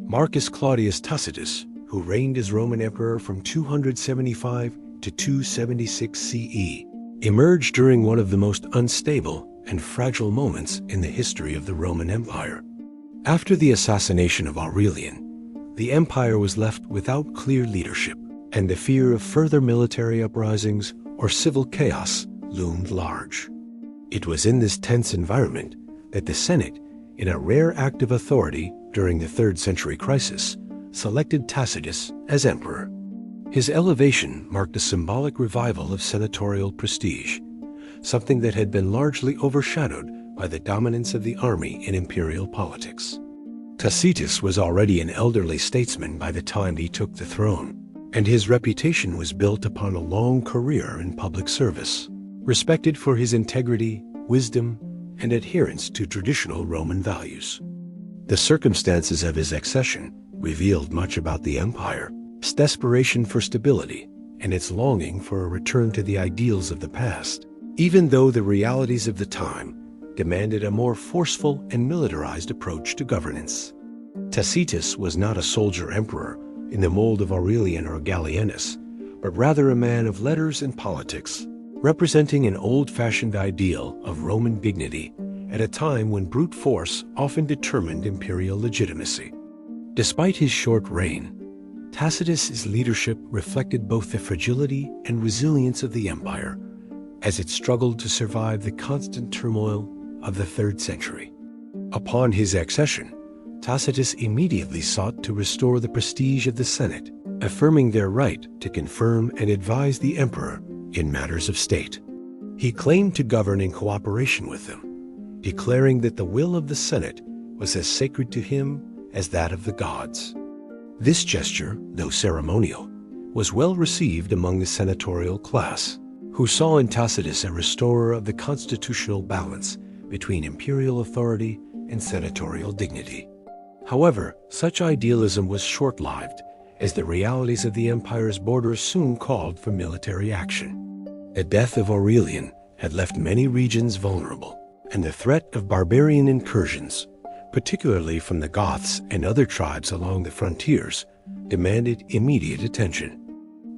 Marcus Claudius Tacitus, who reigned as Roman emperor from 275 to 276 CE, emerged during one of the most unstable and fragile moments in the history of the Roman Empire. After the assassination of Aurelian, the empire was left without clear leadership, and the fear of further military uprisings or civil chaos loomed large. It was in this tense environment that the Senate, in a rare act of authority during the 3rd century crisis, selected Tacitus as emperor. His elevation marked a symbolic revival of senatorial prestige, something that had been largely overshadowed by the dominance of the army in imperial politics. Tacitus was already an elderly statesman by the time he took the throne, and his reputation was built upon a long career in public service, respected for his integrity, wisdom, and adherence to traditional Roman values. The circumstances of his accession revealed much about the empire, its desperation for stability, and its longing for a return to the ideals of the past, even though the realities of the time demanded a more forceful and militarized approach to governance. Tacitus was not a soldier emperor in the mold of Aurelian or Gallienus, but rather a man of letters and politics, representing an old-fashioned ideal of Roman dignity at a time when brute force often determined imperial legitimacy. Despite his short reign, Tacitus's leadership reflected both the fragility and resilience of the empire as it struggled to survive the constant turmoil of the 3rd century. Upon his accession, Tacitus immediately sought to restore the prestige of the Senate, affirming their right to confirm and advise the emperor in matters of state. He claimed to govern in cooperation with them, declaring that the will of the Senate was as sacred to him as that of the gods. This gesture, though ceremonial, was well received among the senatorial class, who saw in Tacitus a restorer of the constitutional balance between imperial authority and senatorial dignity. However, such idealism was short-lived, as the realities of the empire's borders soon called for military action. The death of Aurelian had left many regions vulnerable, and the threat of barbarian incursions, particularly from the Goths and other tribes along the frontiers, demanded immediate attention.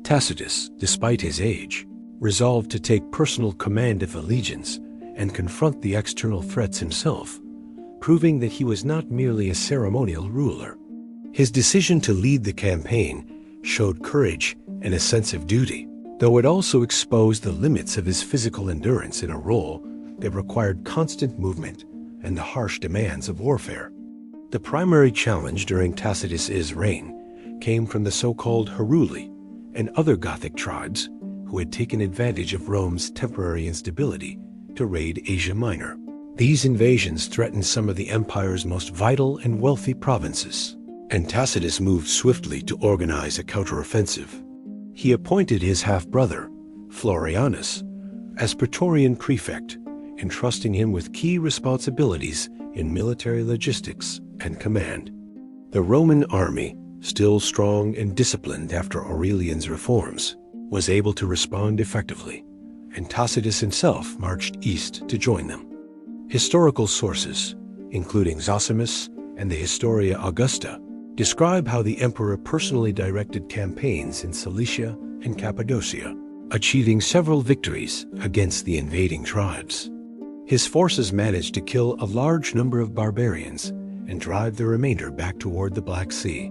Tacitus, despite his age, resolved to take personal command of the legions and confront the external threats himself, proving that he was not merely a ceremonial ruler. His decision to lead the campaign showed courage and a sense of duty, though it also exposed the limits of his physical endurance in a role that required constant movement and the harsh demands of warfare. The primary challenge during Tacitus's reign came from the so-called Heruli and other Gothic tribes who had taken advantage of Rome's temporary instability to raid Asia Minor. These invasions threatened some of the empire's most vital and wealthy provinces, and Tacitus moved swiftly to organize a counteroffensive. He appointed his half-brother, Florianus, as Praetorian prefect, entrusting him with key responsibilities in military logistics and command. The Roman army, still strong and disciplined after Aurelian's reforms, was able to respond effectively, and Tacitus himself marched east to join them. Historical sources, including Zosimus and the Historia Augusta, describe how the emperor personally directed campaigns in Cilicia and Cappadocia, achieving several victories against the invading tribes. His forces managed to kill a large number of barbarians and drive the remainder back toward the Black Sea.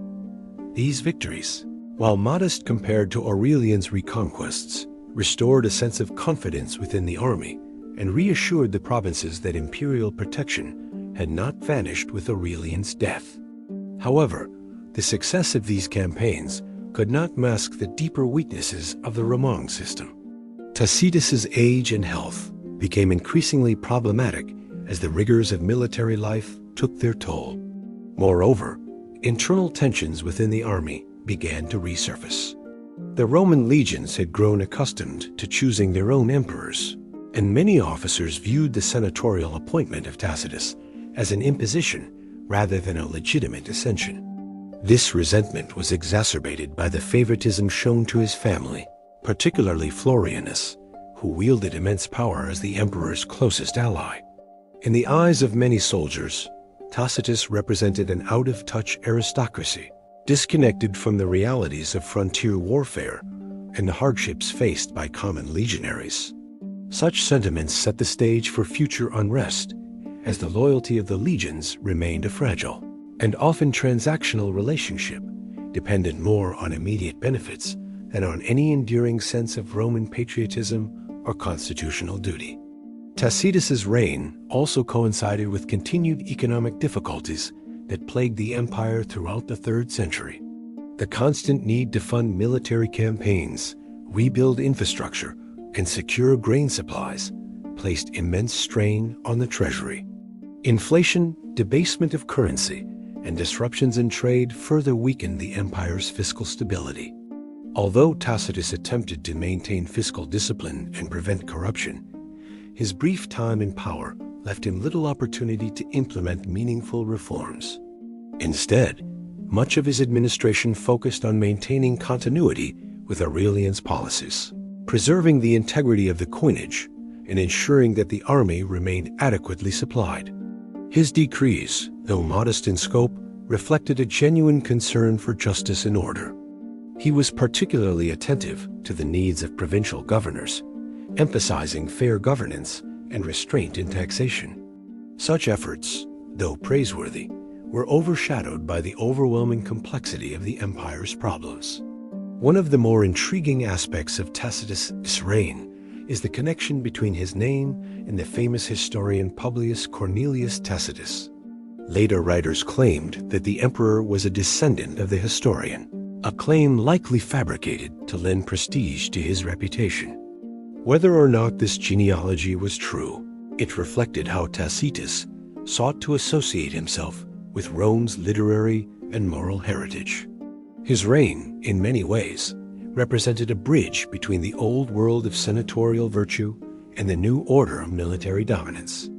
These victories, while modest compared to Aurelian's reconquests, restored a sense of confidence within the army and reassured the provinces that imperial protection had not vanished with Aurelian's death. However, the success of these campaigns could not mask the deeper weaknesses of the Roman system. Tacitus's age and health became increasingly problematic as the rigors of military life took their toll. Moreover, internal tensions within the army began to resurface. The Roman legions had grown accustomed to choosing their own emperors, and many officers viewed the senatorial appointment of Tacitus as an imposition rather than a legitimate ascension. This resentment was exacerbated by the favoritism shown to his family, particularly Florianus, who wielded immense power as the emperor's closest ally. In the eyes of many soldiers, Tacitus represented an out-of-touch aristocracy, disconnected from the realities of frontier warfare and the hardships faced by common legionaries. Such sentiments set the stage for future unrest, as the loyalty of the legions remained a fragile and often transactional relationship, dependent more on immediate benefits than on any enduring sense of Roman patriotism or constitutional duty. Tacitus's reign also coincided with continued economic difficulties that plagued the empire throughout the 3rd century. The constant need to fund military campaigns, rebuild infrastructure, and secure grain supplies placed immense strain on the treasury. Inflation, debasement of currency, and disruptions in trade further weakened the empire's fiscal stability. Although Tacitus attempted to maintain fiscal discipline and prevent corruption, his brief time in power left him little opportunity to implement meaningful reforms. Instead, much of his administration focused on maintaining continuity with Aurelian's policies, preserving the integrity of the coinage, and ensuring that the army remained adequately supplied. His decrees, though modest in scope, reflected a genuine concern for justice and order. He was particularly attentive to the needs of provincial governors, emphasizing fair governance and restraint in taxation. Such efforts, though praiseworthy, were overshadowed by the overwhelming complexity of the empire's problems. One of the more intriguing aspects of Tacitus' reign is the connection between his name and the famous historian Publius Cornelius Tacitus. Later writers claimed that the emperor was a descendant of the historian, a claim likely fabricated to lend prestige to his reputation. Whether or not this genealogy was true, it reflected how Tacitus sought to associate himself with Rome's literary and moral heritage. His reign, in many ways, represented a bridge between the old world of senatorial virtue and the new order of military dominance.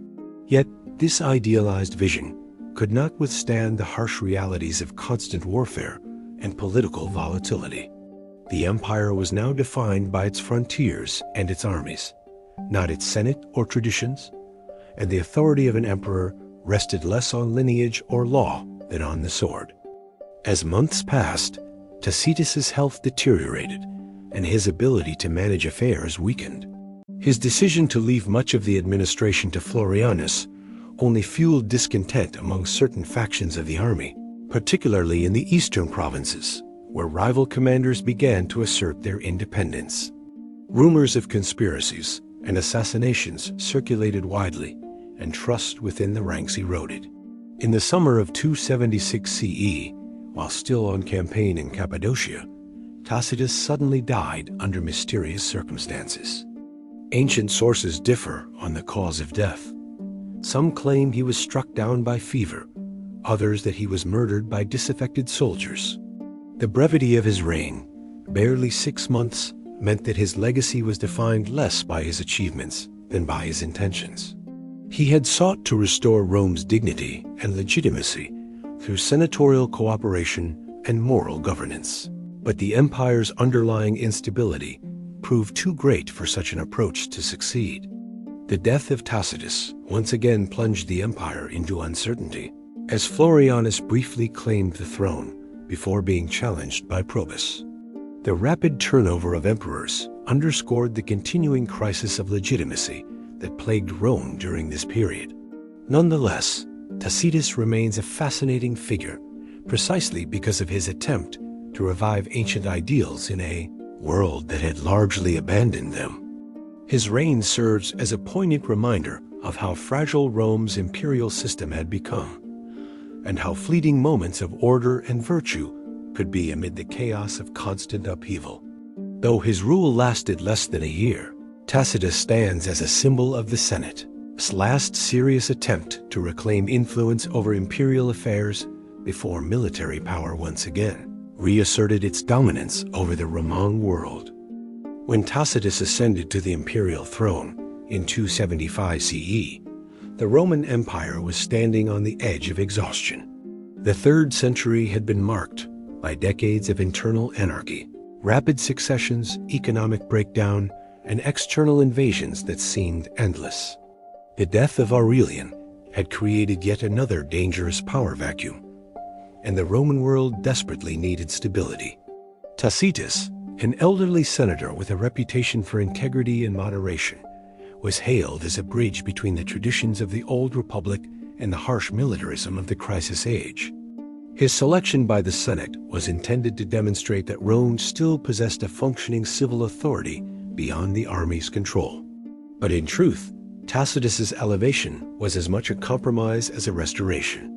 Yet, this idealized vision could not withstand the harsh realities of constant warfare and political volatility. The empire was now defined by its frontiers and its armies, not its senate or traditions, and the authority of an emperor rested less on lineage or law than on the sword. As months passed, Tacitus's health deteriorated, and his ability to manage affairs weakened. His decision to leave much of the administration to Florianus only fueled discontent among certain factions of the army, particularly in the eastern provinces, where rival commanders began to assert their independence. Rumors of conspiracies and assassinations circulated widely, and trust within the ranks eroded. In the summer of 276 CE, while still on campaign in Cappadocia, Tacitus suddenly died under mysterious circumstances. Ancient sources differ on the cause of death. Some claim he was struck down by fever, others that he was murdered by disaffected soldiers. The brevity of his reign, barely 6 months, meant that his legacy was defined less by his achievements than by his intentions. He had sought to restore Rome's dignity and legitimacy through senatorial cooperation and moral governance. But the empire's underlying instability proved too great for such an approach to succeed. The death of Tacitus once again plunged the empire into uncertainty, as Florianus briefly claimed the throne before being challenged by Probus. The rapid turnover of emperors underscored the continuing crisis of legitimacy that plagued Rome during this period. Nonetheless, Tacitus remains a fascinating figure, precisely because of his attempt to revive ancient ideals in a world that had largely abandoned them. His reign serves as a poignant reminder of how fragile Rome's imperial system had become, and how fleeting moments of order and virtue could be amid the chaos of constant upheaval. Though his rule lasted less than a year, Tacitus stands as a symbol of the Senate's last serious attempt to reclaim influence over imperial affairs before military power once again reasserted its dominance over the Roman world. When Tacitus ascended to the imperial throne in 275 CE, the Roman Empire was standing on the edge of exhaustion. The 3rd century had been marked by decades of internal anarchy, rapid successions, economic breakdown, and external invasions that seemed endless. The death of Aurelian had created yet another dangerous power vacuum, and the Roman world desperately needed stability. Tacitus, an elderly senator with a reputation for integrity and moderation, was hailed as a bridge between the traditions of the old republic and the harsh militarism of the crisis age. His selection by the Senate was intended to demonstrate that Rome still possessed a functioning civil authority beyond the army's control. But in truth, Tacitus's elevation was as much a compromise as a restoration.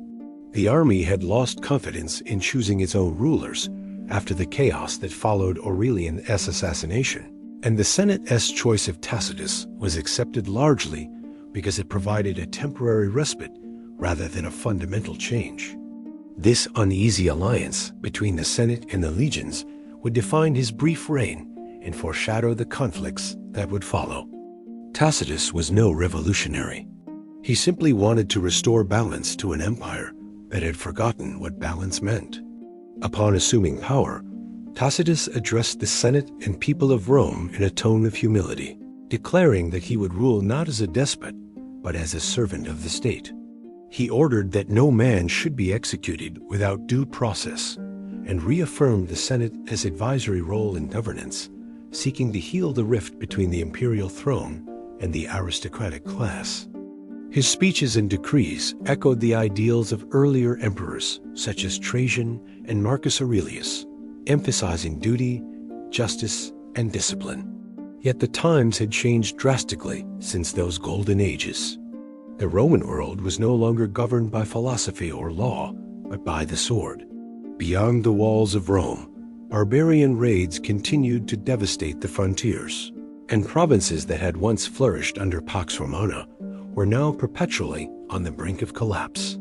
The army had lost confidence in choosing its own rulers after the chaos that followed Aurelian's assassination, and the Senate's choice of Tacitus was accepted largely because it provided a temporary respite rather than a fundamental change. This uneasy alliance between the Senate and the legions would define his brief reign and foreshadow the conflicts that would follow. Tacitus was no revolutionary. He simply wanted to restore balance to an empire that had forgotten what balance meant. Upon assuming power, Tacitus addressed the Senate and people of Rome in a tone of humility, declaring that he would rule not as a despot, but as a servant of the state. He ordered that no man should be executed without due process, and reaffirmed the Senate's advisory role in governance, seeking to heal the rift between the imperial throne and the aristocratic class. His speeches and decrees echoed the ideals of earlier emperors such as Trajan and Marcus Aurelius, emphasizing duty, justice, and discipline. Yet the times had changed drastically since those golden ages. The Roman world was no longer governed by philosophy or law, but by the sword. Beyond the walls of Rome, barbarian raids continued to devastate the frontiers, and provinces that had once flourished under Pax Romana were now perpetually on the brink of collapse.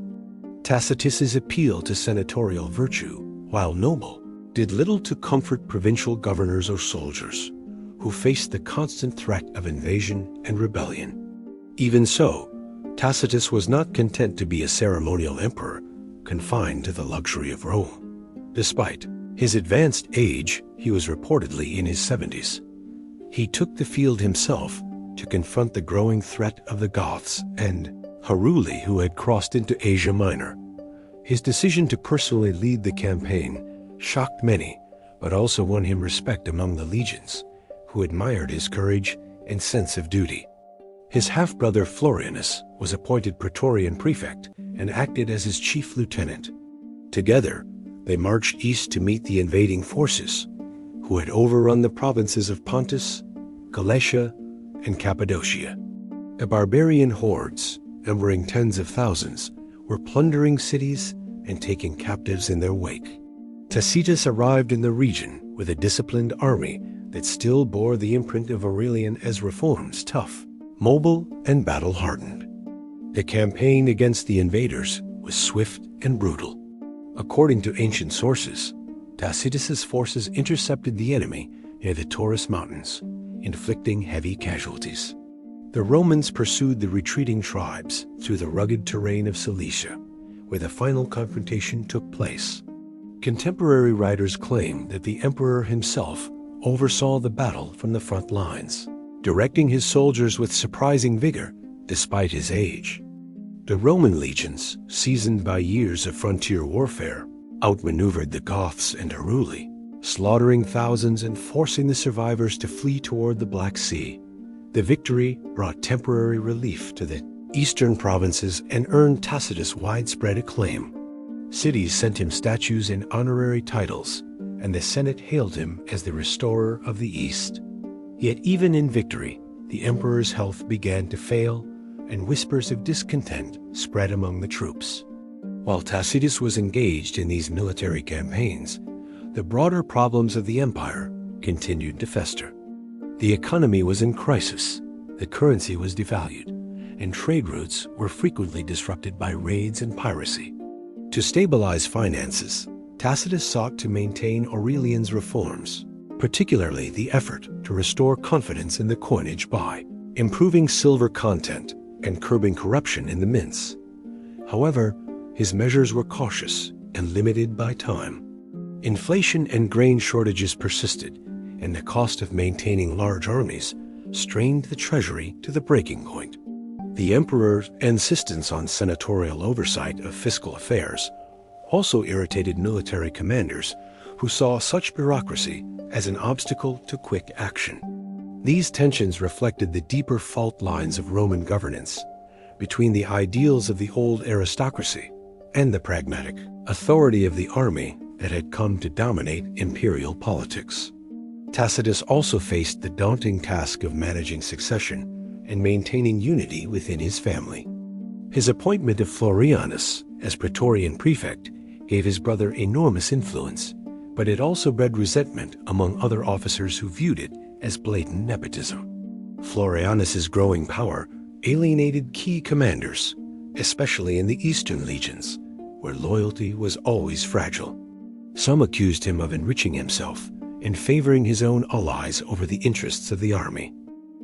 Tacitus's appeal to senatorial virtue, while noble, did little to comfort provincial governors or soldiers, who faced the constant threat of invasion and rebellion. Even so, Tacitus was not content to be a ceremonial emperor, confined to the luxury of Rome. Despite his advanced age, he was reportedly in his 70s. He took the field himself to confront the growing threat of the Goths and Aurelian, who had crossed into Asia Minor. His decision to personally lead the campaign shocked many, but also won him respect among the legions, who admired his courage and sense of duty. His half-brother Florianus was appointed Praetorian prefect and acted as his chief lieutenant. Together, they marched east to meet the invading forces, who had overrun the provinces of Pontus, Galatia, and Cappadocia. The barbarian hordes, numbering tens of thousands, were plundering cities and taking captives in their wake. Tacitus arrived in the region with a disciplined army that still bore the imprint of Aurelian as reforms tough, mobile, and battle-hardened. The campaign against the invaders was swift and brutal. According to ancient sources, Tacitus's forces intercepted the enemy near the Taurus Mountains, inflicting heavy casualties. The Romans pursued the retreating tribes through the rugged terrain of Cilicia, where the final confrontation took place. Contemporary writers claim that the emperor himself oversaw the battle from the front lines, directing his soldiers with surprising vigor despite his age. The Roman legions, seasoned by years of frontier warfare, outmaneuvered the Goths and Aurelian, slaughtering thousands and forcing the survivors to flee toward the Black Sea. The victory brought temporary relief to the eastern provinces and earned Tacitus widespread acclaim. Cities sent him statues and honorary titles, and the Senate hailed him as the restorer of the East. Yet even in victory, the emperor's health began to fail, and whispers of discontent spread among the troops. While Tacitus was engaged in these military campaigns, the broader problems of the empire continued to fester. The economy was in crisis, the currency was devalued, and trade routes were frequently disrupted by raids and piracy. To stabilize finances, Tacitus sought to maintain Aurelian's reforms, particularly the effort to restore confidence in the coinage by improving silver content and curbing corruption in the mints. However, his measures were cautious and limited by time. Inflation and grain shortages persisted, and the cost of maintaining large armies strained the treasury to the breaking point. The emperor's insistence on senatorial oversight of fiscal affairs also irritated military commanders who saw such bureaucracy as an obstacle to quick action. These tensions reflected the deeper fault lines of Roman governance between the ideals of the old aristocracy and the pragmatic authority of the army that had come to dominate imperial politics. Tacitus also faced the daunting task of managing succession and maintaining unity within his family. His appointment of Florianus as Praetorian prefect gave his brother enormous influence, but it also bred resentment among other officers who viewed it as blatant nepotism. Florianus's growing power alienated key commanders, especially in the eastern legions, where loyalty was always fragile. Some accused him of enriching himself and favoring his own allies over the interests of the army.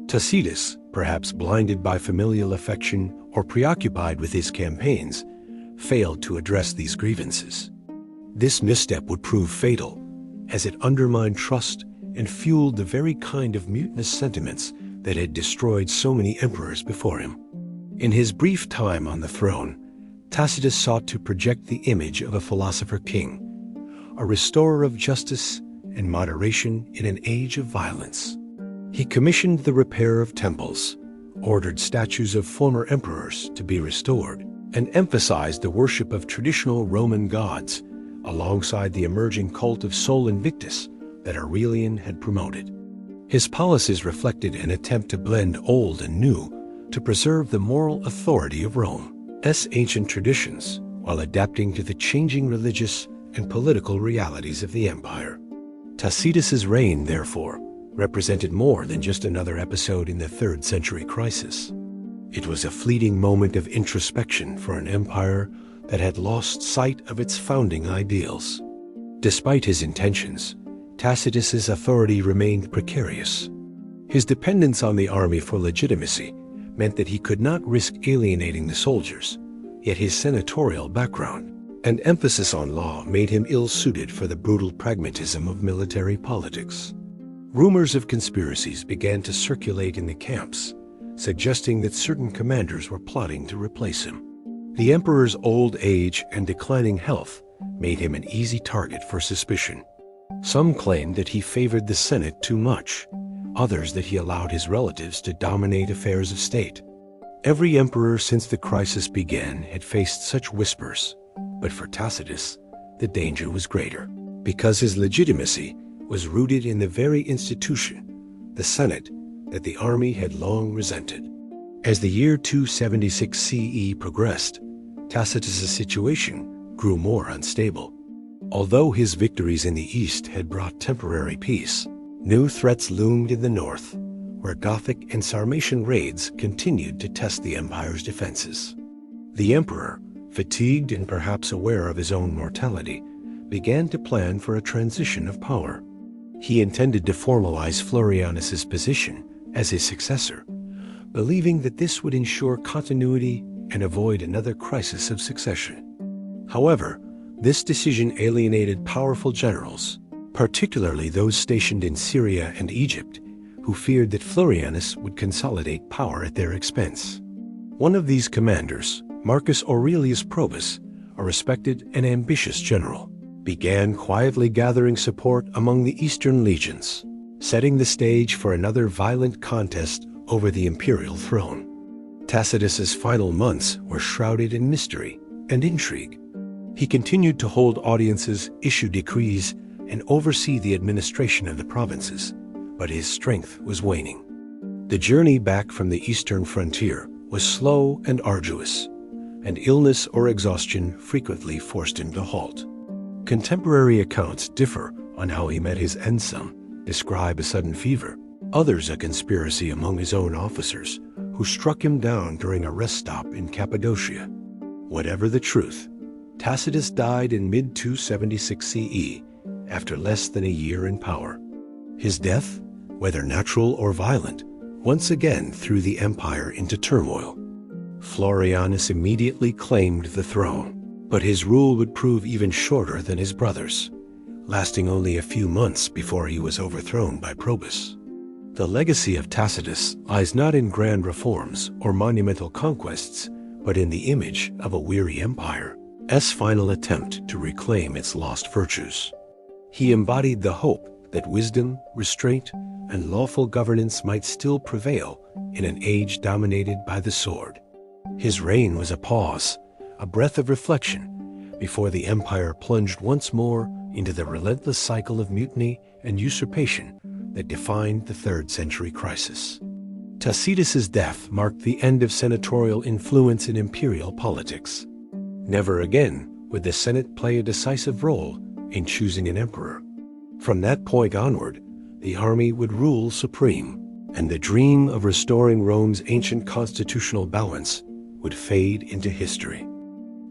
Tacitus, perhaps blinded by familial affection or preoccupied with his campaigns, failed to address these grievances. This misstep would prove fatal, as it undermined trust and fueled the very kind of mutinous sentiments that had destroyed so many emperors before him. In his brief time on the throne, Tacitus sought to project the image of a philosopher king, a restorer of justice and moderation in an age of violence. He commissioned the repair of temples, ordered statues of former emperors to be restored, and emphasized the worship of traditional Roman gods alongside the emerging cult of Sol Invictus that Aurelian had promoted. His policies reflected an attempt to blend old and new to preserve the moral authority of Rome's ancient traditions while adapting to the changing religious and political realities of the empire. Tacitus's reign, therefore, represented more than just another episode in the 3rd century crisis. It was a fleeting moment of introspection for an empire that had lost sight of its founding ideals. Despite his intentions, Tacitus's authority remained precarious. His dependence on the army for legitimacy meant that he could not risk alienating the soldiers, yet his senatorial background and emphasis on law made him ill-suited for the brutal pragmatism of military politics. Rumors of conspiracies began to circulate in the camps, suggesting that certain commanders were plotting to replace him. The emperor's old age and declining health made him an easy target for suspicion. Some claimed that he favored the Senate too much, others that he allowed his relatives to dominate affairs of state. Every emperor since the crisis began had faced such whispers, but for Tacitus, the danger was greater, because his legitimacy was rooted in the very institution, the Senate, that the army had long resented. As the year 276 CE progressed, Tacitus's situation grew more unstable. Although his victories in the east had brought temporary peace, new threats loomed in the north, where Gothic and Sarmatian raids continued to test the empire's defenses. The emperor, fatigued and perhaps aware of his own mortality, began to plan for a transition of power. He intended to formalize Florianus's position as his successor, believing that this would ensure continuity and avoid another crisis of succession. However, this decision alienated powerful generals, particularly those stationed in Syria and Egypt, who feared that Florianus would consolidate power at their expense. One of these commanders, Marcus Aurelius Probus, a respected and ambitious general, began quietly gathering support among the eastern legions, setting the stage for another violent contest over the imperial throne. Tacitus's final months were shrouded in mystery and intrigue. He continued to hold audiences, issue decrees, and oversee the administration of the provinces, but his strength was waning. The journey back from the eastern frontier was slow and arduous, and illness or exhaustion frequently forced him to halt. Contemporary accounts differ on how he met his end. Some describe a sudden fever, others a conspiracy among his own officers who struck him down during a rest stop in Cappadocia. Whatever the truth, Tacitus died in mid-276 CE after less than a year in power. His death, whether natural or violent, once again threw the empire into turmoil. Florianus immediately claimed the throne, but his rule would prove even shorter than his brother's, lasting only a few months before he was overthrown by Probus. The legacy of Tacitus lies not in grand reforms or monumental conquests, but in the image of a weary empire's final attempt to reclaim its lost virtues. He embodied the hope that wisdom, restraint, and lawful governance might still prevail in an age dominated by the sword. His reign was a pause, a breath of reflection, before the empire plunged once more into the relentless cycle of mutiny and usurpation that defined the 3rd century crisis. Tacitus's death marked the end of senatorial influence in imperial politics. Never again would the Senate play a decisive role in choosing an emperor. From that point onward, the army would rule supreme, and the dream of restoring Rome's ancient constitutional balance would fade into history.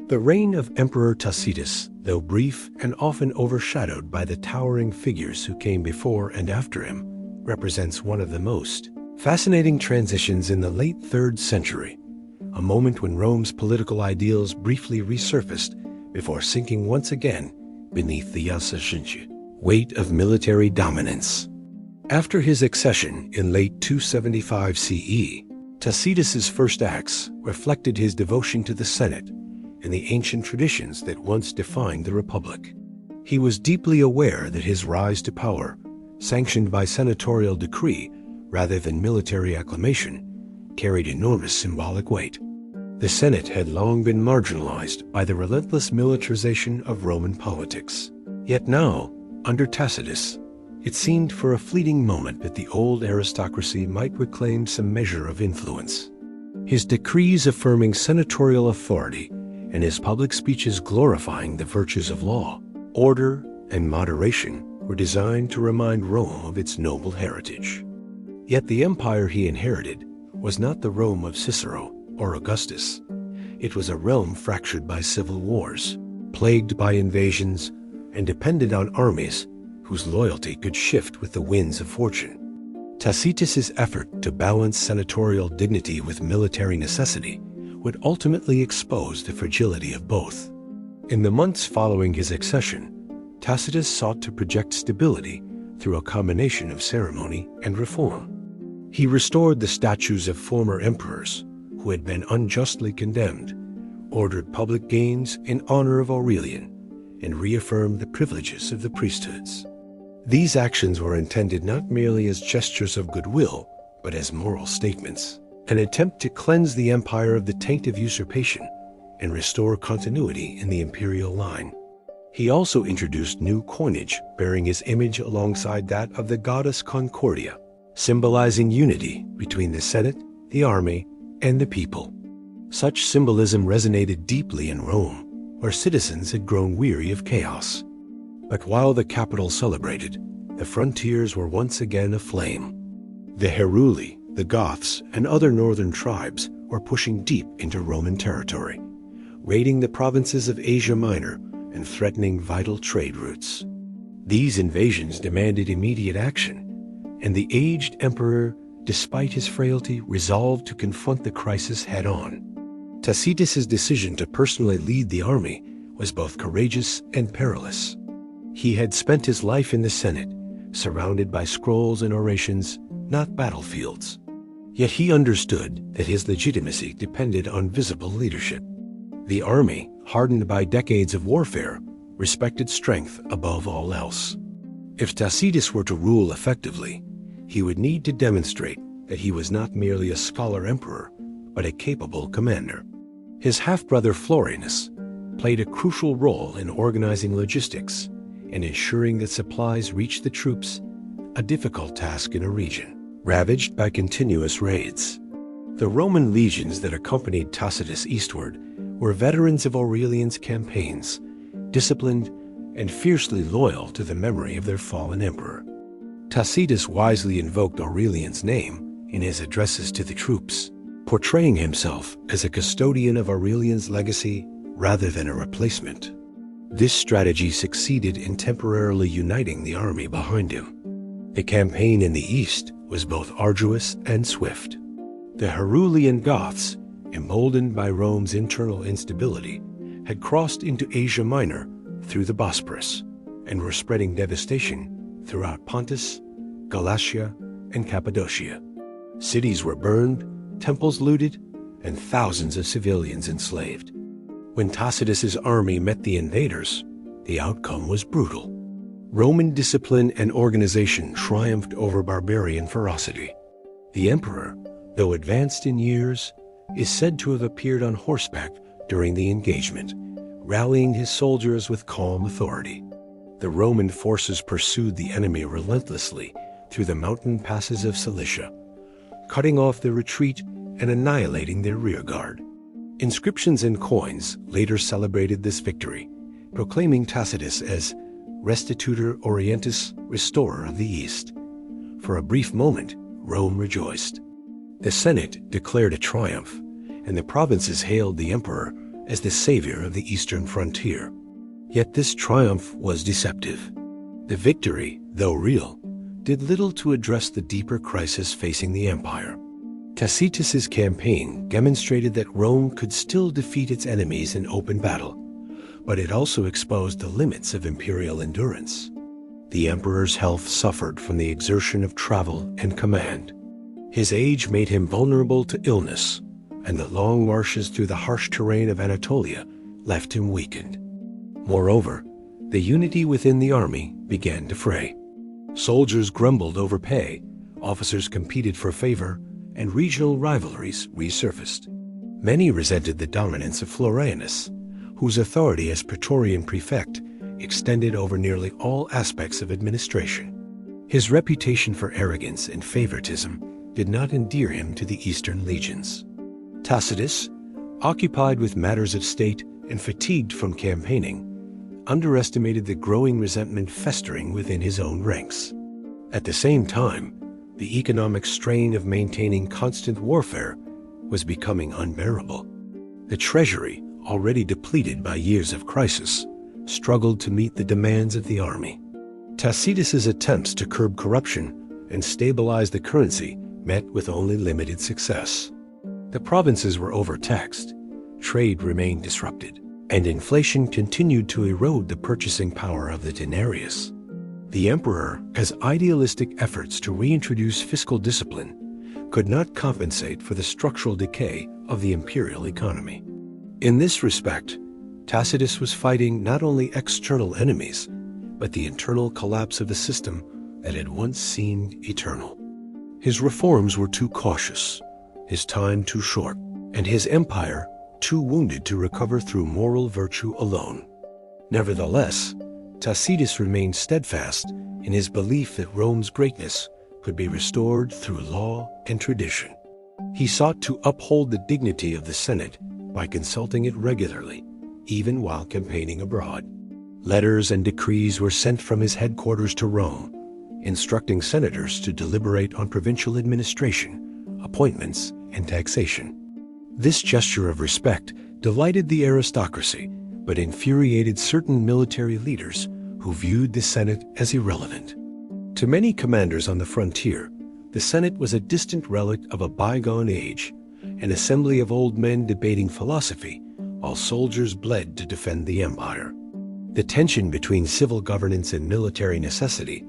The reign of Emperor Tacitus, though brief and often overshadowed by the towering figures who came before and after him, represents one of the most fascinating transitions in the late 3rd century, a moment when Rome's political ideals briefly resurfaced before sinking once again beneath the assassination weight of military dominance. After his accession in late 275 CE, Tacitus's first acts reflected his devotion to the Senate and the ancient traditions that once defined the Republic. He was deeply aware that his rise to power, sanctioned by senatorial decree rather than military acclamation, carried enormous symbolic weight. The Senate had long been marginalized by the relentless militarization of Roman politics. Yet now, under Tacitus, it seemed for a fleeting moment that the old aristocracy might reclaim some measure of influence. His decrees affirming senatorial authority and his public speeches glorifying the virtues of law, order, and moderation were designed to remind Rome of its noble heritage. Yet the empire he inherited was not the Rome of Cicero or Augustus. It was a realm fractured by civil wars, plagued by invasions, and dependent on armies whose loyalty could shift with the winds of fortune. Tacitus's effort to balance senatorial dignity with military necessity would ultimately expose the fragility of both. In the months following his accession, Tacitus sought to project stability through a combination of ceremony and reform. He restored the statues of former emperors who had been unjustly condemned, ordered public games in honor of Aurelian, and reaffirmed the privileges of the priesthoods. These actions were intended not merely as gestures of goodwill, but as moral statements, an attempt to cleanse the empire of the taint of usurpation and restore continuity in the imperial line. He also introduced new coinage bearing his image alongside that of the goddess Concordia, symbolizing unity between the Senate, the army, and the people. Such symbolism resonated deeply in Rome, where citizens had grown weary of chaos. But while the capital celebrated, the frontiers were once again aflame. The Heruli, the Goths, and other northern tribes were pushing deep into Roman territory, raiding the provinces of Asia Minor and threatening vital trade routes. These invasions demanded immediate action, and the aged emperor, despite his frailty, resolved to confront the crisis head-on. Tacitus's decision to personally lead the army was both courageous and perilous. He had spent his life in the Senate, surrounded by scrolls and orations, not battlefields. Yet he understood that his legitimacy depended on visible leadership. The army, hardened by decades of warfare, respected strength above all else. If Tacitus were to rule effectively, he would need to demonstrate that he was not merely a scholar emperor, but a capable commander. His half-brother Florianus played a crucial role in organizing logistics and ensuring that supplies reached the troops, a difficult task in a region ravaged by continuous raids. The Roman legions that accompanied Tacitus eastward were veterans of Aurelian's campaigns, disciplined and fiercely loyal to the memory of their fallen emperor. Tacitus wisely invoked Aurelian's name in his addresses to the troops, portraying himself as a custodian of Aurelian's legacy rather than a replacement. This strategy succeeded in temporarily uniting the army behind him. The campaign in the east was both arduous and swift. The Herulian Goths, emboldened by Rome's internal instability, had crossed into Asia Minor through the Bosporus and were spreading devastation throughout Pontus, Galatia, and Cappadocia. Cities were burned, temples looted, and thousands of civilians enslaved. When Tacitus's army met the invaders, the outcome was brutal. Roman discipline and organization triumphed over barbarian ferocity. The emperor, though advanced in years, is said to have appeared on horseback during the engagement, rallying his soldiers with calm authority. The Roman forces pursued the enemy relentlessly through the mountain passes of Cilicia, cutting off their retreat and annihilating their rearguard. Inscriptions and coins later celebrated this victory, proclaiming Tacitus as Restitutor Orientis, restorer of the East. For a brief moment, Rome rejoiced. The Senate declared a triumph, and the provinces hailed the emperor as the savior of the eastern frontier. Yet this triumph was deceptive. The victory, though real, did little to address the deeper crisis facing the empire. Tacitus's campaign demonstrated that Rome could still defeat its enemies in open battle, but it also exposed the limits of imperial endurance. The emperor's health suffered from the exertion of travel and command. His age made him vulnerable to illness, and the long marches through the harsh terrain of Anatolia left him weakened. Moreover, the unity within the army began to fray. Soldiers grumbled over pay, officers competed for favor, and regional rivalries resurfaced. Many resented the dominance of Florianus, whose authority as Praetorian prefect extended over nearly all aspects of administration. His reputation for arrogance and favoritism did not endear him to the eastern legions. Tacitus, occupied with matters of state and fatigued from campaigning, underestimated the growing resentment festering within his own ranks. At the same time, the economic strain of maintaining constant warfare was becoming unbearable. The treasury, already depleted by years of crisis, struggled to meet the demands of the army. Tacitus's attempts to curb corruption and stabilize the currency met with only limited success. The provinces were overtaxed, trade remained disrupted, and inflation continued to erode the purchasing power of the denarius. The emperor's idealistic efforts to reintroduce fiscal discipline could not compensate for the structural decay of the imperial economy. In this respect, Tacitus was fighting not only external enemies, but the internal collapse of the system that had once seemed eternal. His reforms were too cautious, his time too short, and his empire too wounded to recover through moral virtue alone. Nevertheless, Tacitus remained steadfast in his belief that Rome's greatness could be restored through law and tradition. He sought to uphold the dignity of the Senate by consulting it regularly, even while campaigning abroad. Letters and decrees were sent from his headquarters to Rome, instructing senators to deliberate on provincial administration, appointments, and taxation. This gesture of respect delighted the aristocracy, but infuriated certain military leaders who viewed the Senate as irrelevant. To many commanders on the frontier, the Senate was a distant relic of a bygone age, an assembly of old men debating philosophy, while soldiers bled to defend the empire. The tension between civil governance and military necessity,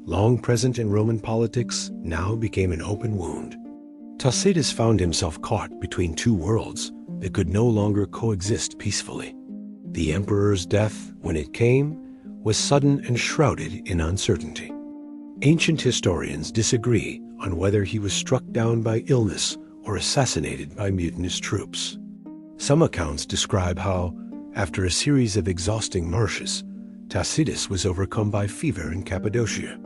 long present in Roman politics, now became an open wound. Tacitus found himself caught between two worlds that could no longer coexist peacefully. The emperor's death, when it came, was sudden and shrouded in uncertainty. Ancient historians disagree on whether he was struck down by illness or assassinated by mutinous troops. Some accounts describe how, after a series of exhausting marches, Tacitus was overcome by fever in Cappadocia.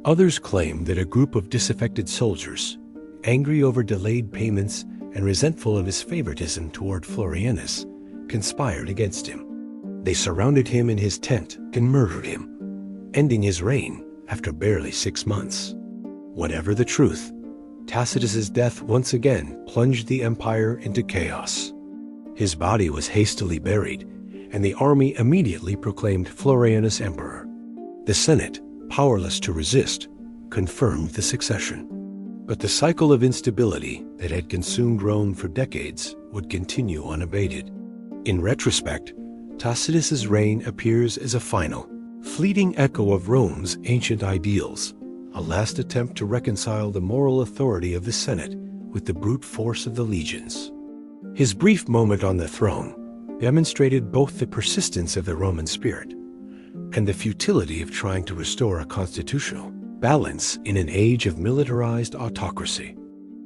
Others claim that a group of disaffected soldiers, angry over delayed payments and resentful of his favoritism toward Florianus, conspired against him. They surrounded him in his tent and murdered him, ending his reign after barely 6 months. Whatever the truth, Tacitus's death once again plunged the empire into chaos. His body was hastily buried, and the army immediately proclaimed Florianus emperor. The Senate, powerless to resist, confirmed the succession. But the cycle of instability that had consumed Rome for decades would continue unabated. In retrospect, Tacitus's reign appears as a final, fleeting echo of Rome's ancient ideals, a last attempt to reconcile the moral authority of the Senate with the brute force of the legions. His brief moment on the throne demonstrated both the persistence of the Roman spirit and the futility of trying to restore a constitutional balance in an age of militarized autocracy.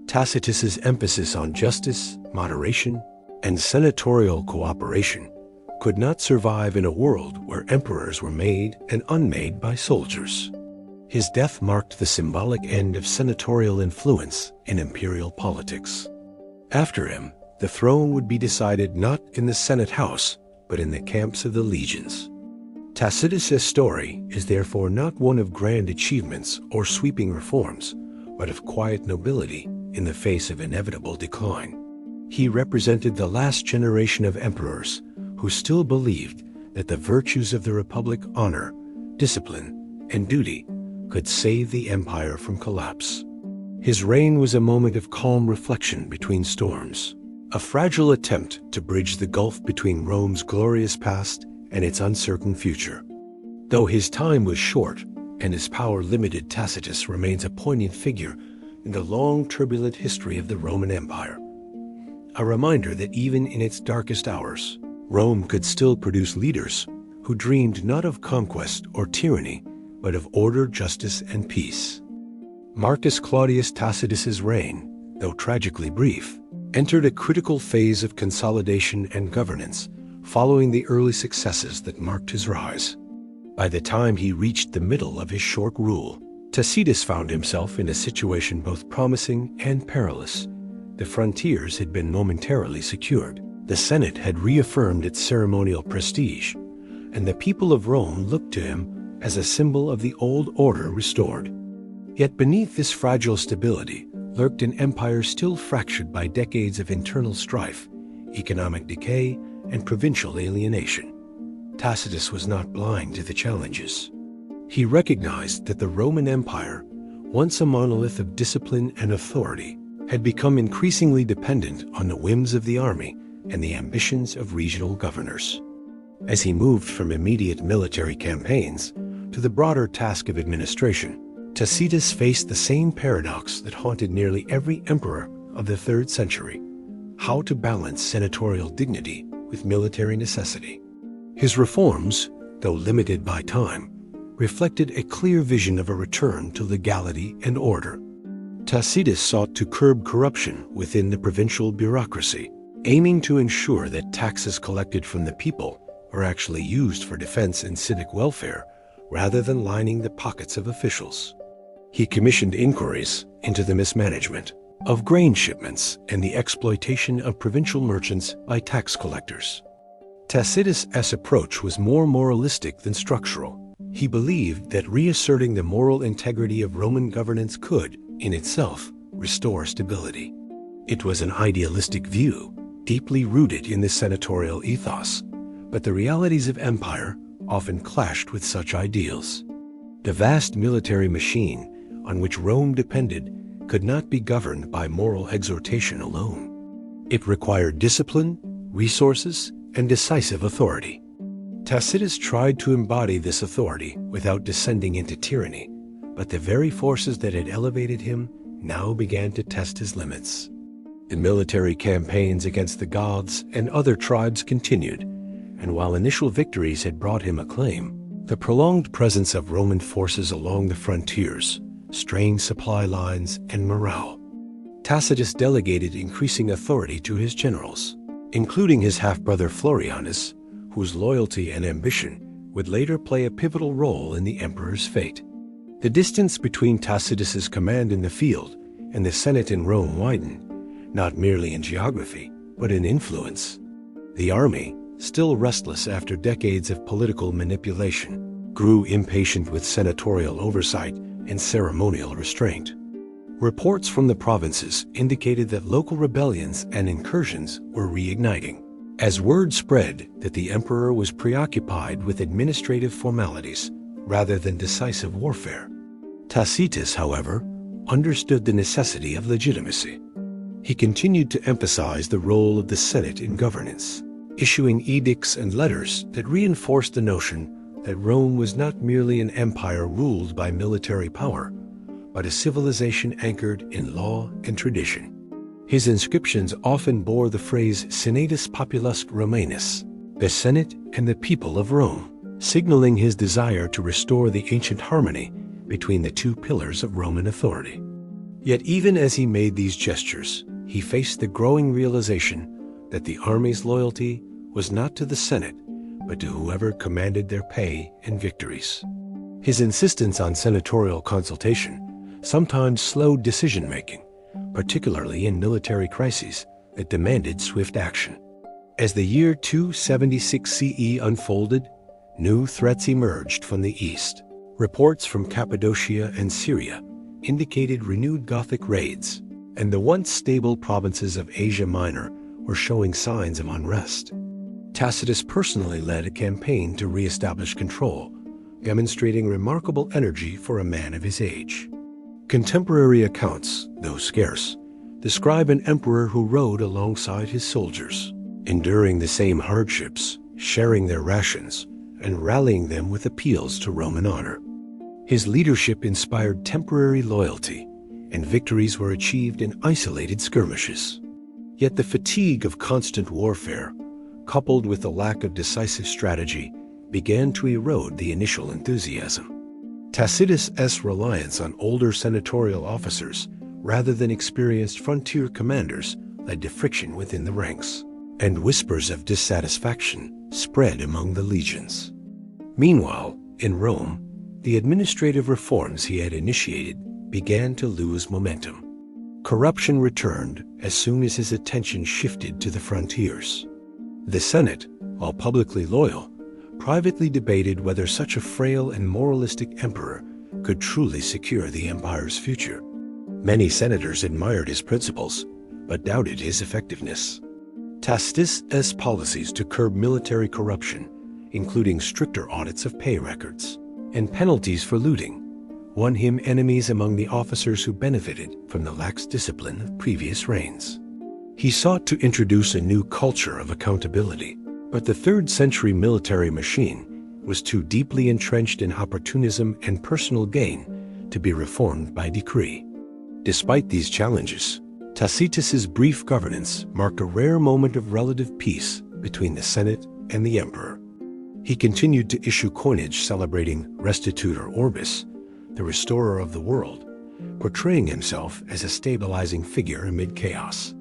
Tacitus's emphasis on justice, moderation, and senatorial cooperation could not survive in a world where emperors were made and unmade by soldiers. His death marked the symbolic end of senatorial influence in imperial politics. After him, the throne would be decided not in the Senate house, but in the camps of the legions. Tacitus's story is therefore not one of grand achievements or sweeping reforms, but of quiet nobility in the face of inevitable decline. He represented the last generation of emperors who still believed that the virtues of the Republic, honor, discipline, and duty, could save the empire from collapse. His reign was a moment of calm reflection between storms, a fragile attempt to bridge the gulf between Rome's glorious past and its uncertain future. Though his time was short and his power limited, Tacitus remains a poignant figure in the long, turbulent history of the Roman Empire. A reminder that even in its darkest hours, Rome could still produce leaders who dreamed not of conquest or tyranny, but of order, justice, and peace. Marcus Claudius Tacitus's reign, though tragically brief, entered a critical phase of consolidation and governance following the early successes that marked his rise. By the time he reached the middle of his short rule, Tacitus found himself in a situation both promising and perilous. The frontiers had been momentarily secured. The Senate had reaffirmed its ceremonial prestige, and the people of Rome looked to him as a symbol of the old order restored. Yet beneath this fragile stability lurked an empire still fractured by decades of internal strife, economic decay, and provincial alienation. Tacitus was not blind to the challenges. He recognized that the Roman Empire, once a monolith of discipline and authority, had become increasingly dependent on the whims of the army and the ambitions of regional governors. As he moved from immediate military campaigns to the broader task of administration, Tacitus faced the same paradox that haunted nearly every emperor of the 3rd century: how to balance senatorial dignity with military necessity. His reforms, though limited by time, reflected a clear vision of a return to legality and order. Tacitus sought to curb corruption within the provincial bureaucracy, aiming to ensure that taxes collected from the people were actually used for defense and civic welfare rather than lining the pockets of officials. He commissioned inquiries into the mismanagement of grain shipments and the exploitation of provincial merchants by tax collectors. Tacitus's approach was more moralistic than structural. He believed that reasserting the moral integrity of Roman governance could, in itself, restore stability. It was an idealistic view, deeply rooted in the senatorial ethos, but the realities of empire often clashed with such ideals. The vast military machine on which Rome depended could not be governed by moral exhortation alone. It required discipline, resources, and decisive authority. Tacitus tried to embody this authority without descending into tyranny, but the very forces that had elevated him now began to test his limits. The military campaigns against the Goths and other tribes continued, and while initial victories had brought him acclaim, the prolonged presence of Roman forces along the frontiers strained supply lines and morale. Tacitus delegated increasing authority to his generals, including his half-brother Florianus, whose loyalty and ambition would later play a pivotal role in the emperor's fate. The distance between Tacitus's command in the field and the Senate in Rome widened, not merely in geography, but in influence. The army, still restless after decades of political manipulation, grew impatient with senatorial oversight and ceremonial restraint. Reports from the provinces indicated that local rebellions and incursions were reigniting. As word spread that the emperor was preoccupied with administrative formalities rather than decisive warfare, Tacitus, however, understood the necessity of legitimacy. He continued to emphasize the role of the Senate in governance, issuing edicts and letters that reinforced the notion that Rome was not merely an empire ruled by military power, but a civilization anchored in law and tradition. His inscriptions often bore the phrase Senatus Populusque Romanus, the Senate and the people of Rome, signaling his desire to restore the ancient harmony between the two pillars of Roman authority. Yet even as he made these gestures, he faced the growing realization that the army's loyalty was not to the Senate, but to whoever commanded their pay and victories. His insistence on senatorial consultation sometimes slowed decision-making, particularly in military crises that demanded swift action. As the year 276 CE unfolded, new threats emerged from the east. Reports from Cappadocia and Syria indicated renewed Gothic raids, and the once stable provinces of Asia Minor were showing signs of unrest. Tacitus personally led a campaign to re-establish control, demonstrating remarkable energy for a man of his age. Contemporary accounts, though scarce, describe an emperor who rode alongside his soldiers, enduring the same hardships, sharing their rations, and rallying them with appeals to Roman honor. His leadership inspired temporary loyalty, and victories were achieved in isolated skirmishes. Yet the fatigue of constant warfare, coupled with the lack of decisive strategy, began to erode the initial enthusiasm. Tacitus's reliance on older senatorial officers rather than experienced frontier commanders led to friction within the ranks, and whispers of dissatisfaction spread among the legions. Meanwhile, in Rome, the administrative reforms he had initiated began to lose momentum. Corruption returned as soon as his attention shifted to the frontiers. The Senate, while publicly loyal, privately debated whether such a frail and moralistic emperor could truly secure the empire's future. Many senators admired his principles, but doubted his effectiveness. Tacitus's policies to curb military corruption, including stricter audits of pay records and penalties for looting, won him enemies among the officers who benefited from the lax discipline of previous reigns. He sought to introduce a new culture of accountability, but the 3rd century military machine was too deeply entrenched in opportunism and personal gain to be reformed by decree. Despite these challenges, Tacitus's brief governance marked a rare moment of relative peace between the Senate and the emperor. He continued to issue coinage celebrating Restitutor Orbis, the restorer of the world, portraying himself as a stabilizing figure amid chaos.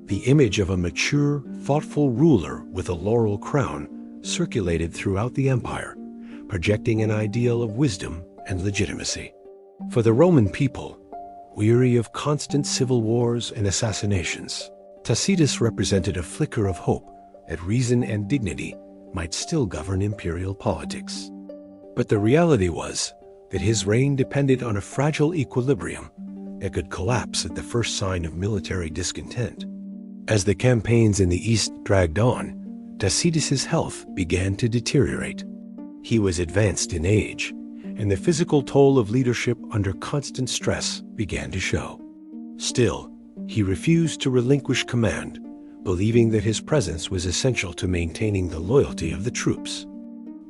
The image of a mature, thoughtful ruler with a laurel crown circulated throughout the empire, projecting an ideal of wisdom and legitimacy. For the Roman people, weary of constant civil wars and assassinations, Tacitus represented a flicker of hope that reason and dignity might still govern imperial politics. But the reality was that his reign depended on a fragile equilibrium that could collapse at the first sign of military discontent. As the campaigns in the east dragged on, Tacitus's health began to deteriorate. He was advanced in age, and the physical toll of leadership under constant stress began to show. Still, he refused to relinquish command, believing that his presence was essential to maintaining the loyalty of the troops.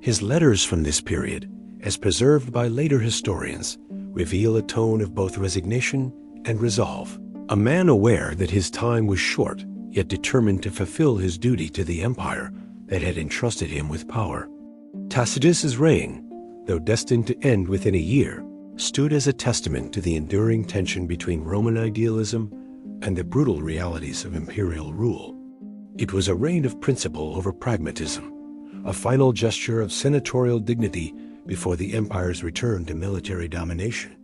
His letters from this period, as preserved by later historians, reveal a tone of both resignation and resolve. A man aware that his time was short, yet determined to fulfill his duty to the empire that had entrusted him with power. Tacitus's reign, though destined to end within a year, stood as a testament to the enduring tension between Roman idealism and the brutal realities of imperial rule. It was a reign of principle over pragmatism, a final gesture of senatorial dignity before the empire's return to military domination.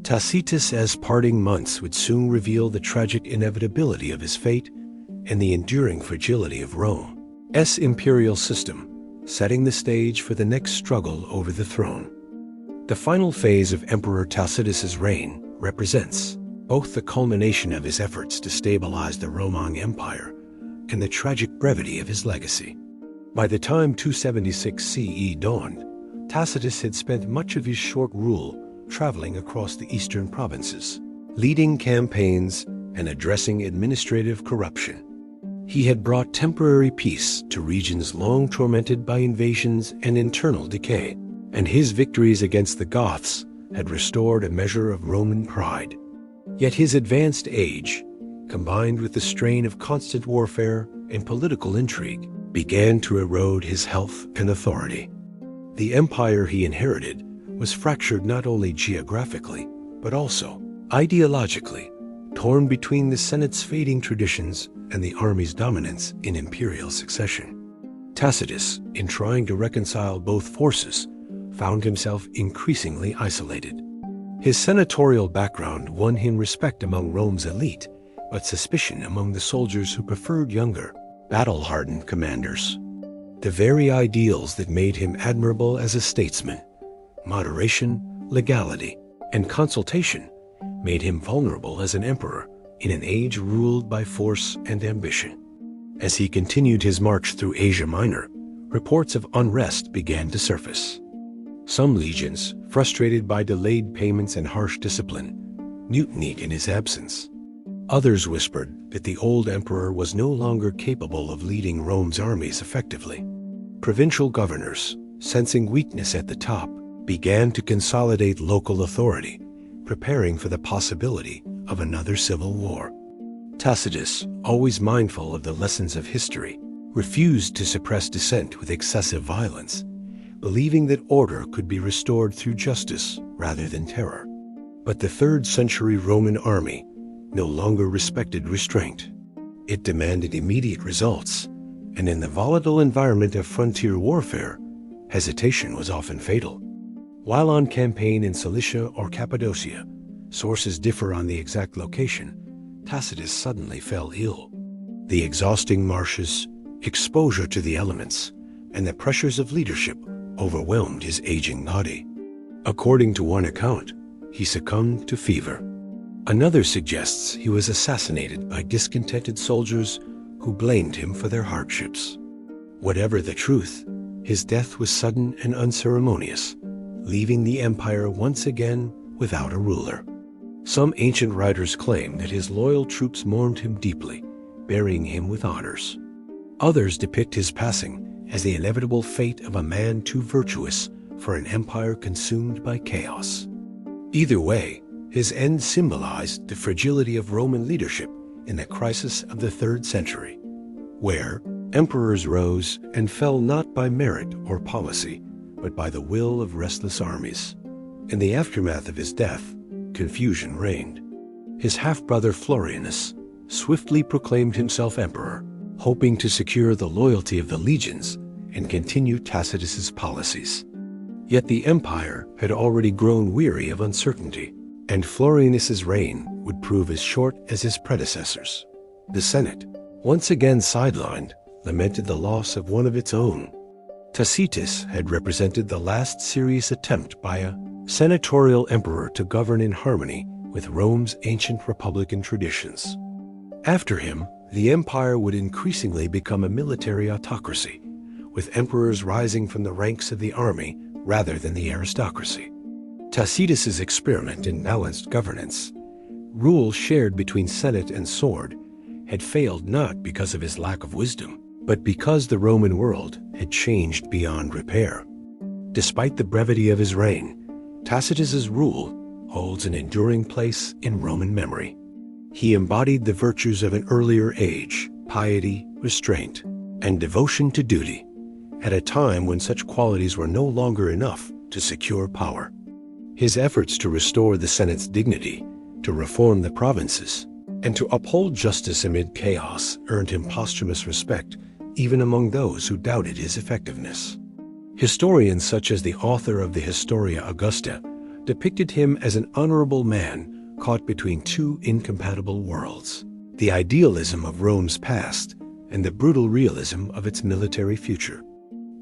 Tacitus's parting months would soon reveal the tragic inevitability of his fate and the enduring fragility of Rome's imperial system, setting the stage for the next struggle over the throne. The final phase of Emperor Tacitus's reign represents both the culmination of his efforts to stabilize the Roman Empire and the tragic brevity of his legacy. By the time 276 CE dawned, Tacitus had spent much of his short rule traveling across the eastern provinces, leading campaigns and addressing administrative corruption. He had brought temporary peace to regions long tormented by invasions and internal decay, and his victories against the Goths had restored a measure of Roman pride. Yet his advanced age, combined with the strain of constant warfare and political intrigue, began to erode his health and authority. The empire he inherited was fractured not only geographically, but also ideologically, torn between the Senate's fading traditions and the army's dominance in imperial succession. Tacitus, in trying to reconcile both forces, found himself increasingly isolated. His senatorial background won him respect among Rome's elite, but suspicion among the soldiers who preferred younger, battle-hardened commanders. The very ideals that made him admirable as a statesman, moderation, legality, and consultation, made him vulnerable as an emperor in an age ruled by force and ambition. As he continued his march through Asia Minor, reports of unrest began to surface. Some legions, frustrated by delayed payments and harsh discipline, mutinied in his absence. Others whispered that the old emperor was no longer capable of leading Rome's armies effectively. Provincial governors, sensing weakness at the top, began to consolidate local authority, preparing for the possibility of another civil war. Tacitus, always mindful of the lessons of history, refused to suppress dissent with excessive violence, believing that order could be restored through justice rather than terror. But the 3rd century Roman army no longer respected restraint. It demanded immediate results, and in the volatile environment of frontier warfare, hesitation was often fatal. While on campaign in Cilicia or Cappadocia, sources differ on the exact location, Tacitus suddenly fell ill. The exhausting marshes, exposure to the elements, and the pressures of leadership overwhelmed his aging body. According to one account, he succumbed to fever. Another suggests he was assassinated by discontented soldiers who blamed him for their hardships. Whatever the truth, his death was sudden and unceremonious, leaving the empire once again without a ruler. Some ancient writers claim that his loyal troops mourned him deeply, burying him with honors. Others depict his passing as the inevitable fate of a man too virtuous for an empire consumed by chaos. Either way, his end symbolized the fragility of Roman leadership in the crisis of the 3rd century, where emperors rose and fell not by merit or policy, but by the will of restless armies. In the aftermath of his death, confusion reigned. His half-brother Florianus swiftly proclaimed himself emperor, hoping to secure the loyalty of the legions and continue Tacitus's policies. Yet the empire had already grown weary of uncertainty, and Florianus's reign would prove as short as his predecessors. The Senate, once again sidelined, lamented the loss of one of its own. Tacitus had represented the last serious attempt by a senatorial emperor to govern in harmony with Rome's ancient republican traditions. After him, the empire would increasingly become a military autocracy, with emperors rising from the ranks of the army rather than the aristocracy. Tacitus's experiment in balanced governance, rule shared between Senate and sword, had failed not because of his lack of wisdom, but because the Roman world had changed beyond repair. Despite the brevity of his reign, Tacitus's rule holds an enduring place in Roman memory. He embodied the virtues of an earlier age, piety, restraint, and devotion to duty, at a time when such qualities were no longer enough to secure power. His efforts to restore the Senate's dignity, to reform the provinces, and to uphold justice amid chaos earned him posthumous respect even among those who doubted his effectiveness. Historians such as the author of the Historia Augusta depicted him as an honorable man caught between two incompatible worlds, the idealism of Rome's past and the brutal realism of its military future.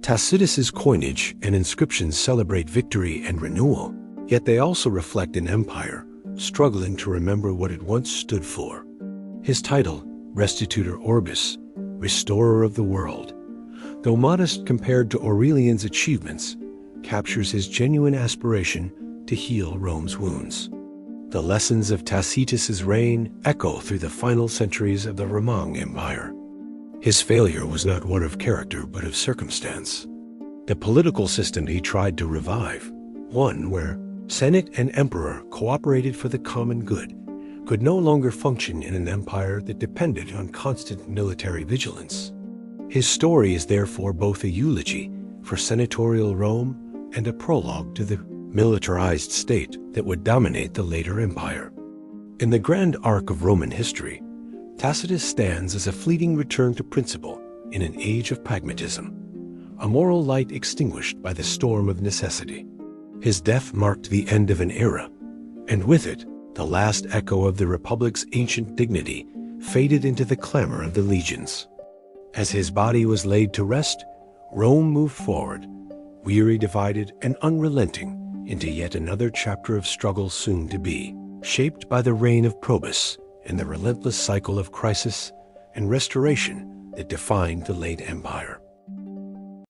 Tacitus's coinage and inscriptions celebrate victory and renewal, yet they also reflect an empire struggling to remember what it once stood for. His title, Restitutor Orbis, Restorer of the World, though modest compared to Aurelian's achievements, captures his genuine aspiration to heal Rome's wounds. The lessons of Tacitus's reign echo through the final centuries of the Roman Empire. His failure was not one of character but of circumstance. The political system he tried to revive, one where Senate and emperor cooperated for the common good, could no longer function in an empire that depended on constant military vigilance. His story is therefore both a eulogy for senatorial Rome and a prologue to the militarized state that would dominate the later empire. In the grand arc of Roman history, Tacitus stands as a fleeting return to principle in an age of pragmatism, a moral light extinguished by the storm of necessity. His death marked the end of an era, and with it, the last echo of the Republic's ancient dignity faded into the clamor of the legions. As his body was laid to rest, Rome moved forward, weary, divided, and unrelenting, into yet another chapter of struggle soon to be, shaped by the reign of Probus and the relentless cycle of crisis and restoration that defined the late empire.